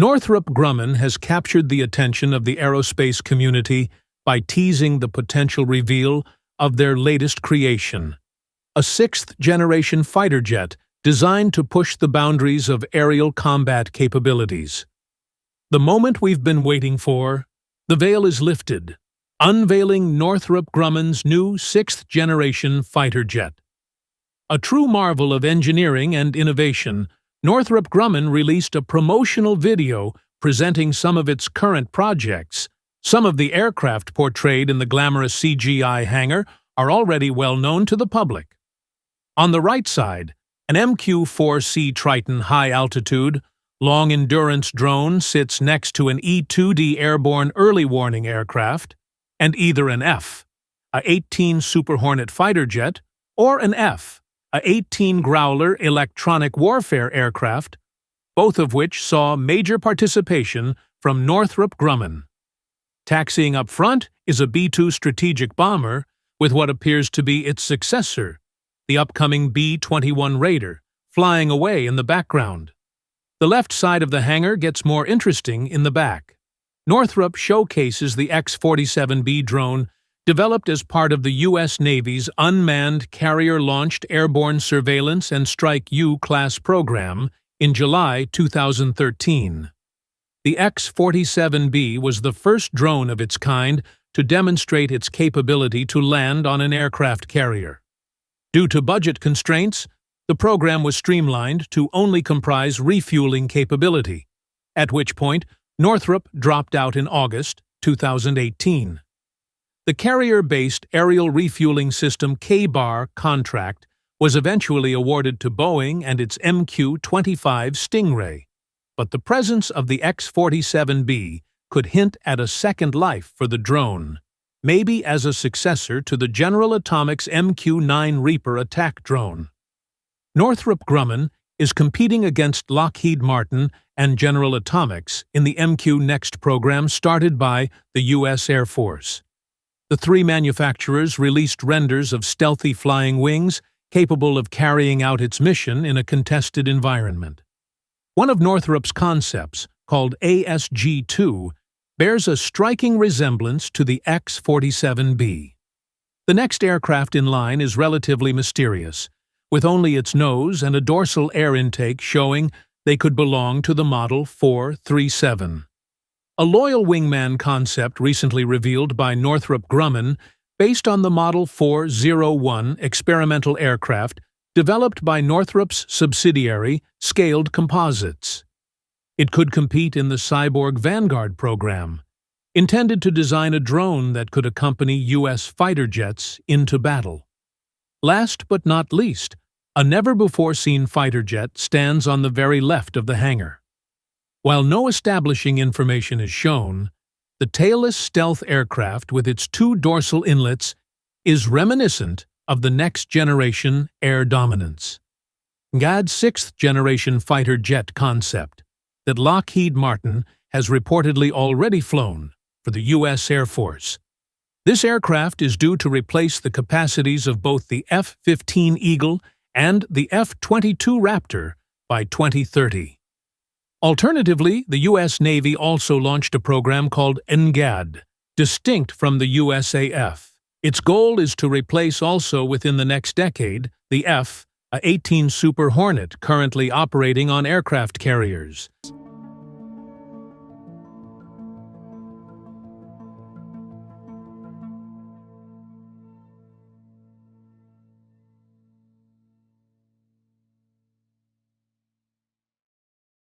Northrop Grumman has captured the attention of the aerospace community by teasing the potential reveal of their latest creation, a sixth-generation fighter jet designed to push the boundaries of aerial combat capabilities. The moment we've been waiting for, the veil is lifted, unveiling Northrop Grumman's new sixth-generation fighter jet. A true marvel of engineering and innovation, Northrop Grumman released a promotional video presenting some of its current projects. Some of the aircraft portrayed in the glamorous CGI hangar are already well known to the public. On the right side, an MQ-4C Triton high-altitude, long-endurance drone sits next to an E-2D airborne early warning aircraft, and either an F, A-18 Super Hornet fighter jet, or an F, A-18 Growler electronic warfare aircraft, both of which saw major participation from Northrop Grumman. Taxiing up front is a B-2 strategic bomber with what appears to be its successor, the upcoming B-21 Raider, flying away in the background. The left side of the hangar gets more interesting in the back. Northrop showcases the X-47B drone developed as part of the U.S. Navy's unmanned carrier-launched airborne surveillance and Strike U-class program in July 2013. The X-47B was the first drone of its kind to demonstrate its capability to land on an aircraft carrier. Due to budget constraints, the program was streamlined to only comprise refueling capability, at which point Northrop dropped out in August 2018. The carrier-based aerial refueling system K-Bar contract was eventually awarded to Boeing and its MQ-25 Stingray, but the presence of the X-47B could hint at a second life for the drone, maybe as a successor to the General Atomics MQ-9 Reaper attack drone. Northrop Grumman is competing against Lockheed Martin and General Atomics in the MQ Next program started by the U.S. Air Force. The three manufacturers released renders of stealthy flying wings capable of carrying out its mission in a contested environment. One of Northrop's concepts, called ASG-2, bears a striking resemblance to the X-47B. The next aircraft in line is relatively mysterious, with only its nose and a dorsal air intake showing they could belong to the Model 437. A loyal wingman concept recently revealed by Northrop Grumman based on the Model 401 experimental aircraft developed by Northrop's subsidiary, Scaled Composites. It could compete in the Cyborg Vanguard program, intended to design a drone that could accompany U.S. fighter jets into battle. Last but not least, a never-before-seen fighter jet stands on the very left of the hangar. While no establishing information is shown, the tailless stealth aircraft with its two dorsal inlets is reminiscent of the next-generation air dominance GAD's sixth-generation fighter jet concept that Lockheed Martin has reportedly already flown for the U.S. Air Force. This aircraft is due to replace the capacities of both the F-15 Eagle and the F-22 Raptor by 2030. Alternatively, the U.S. Navy also launched a program called NGAD, distinct from the USAF. Its goal is to replace also within the next decade the F-18 Super Hornet currently operating on aircraft carriers.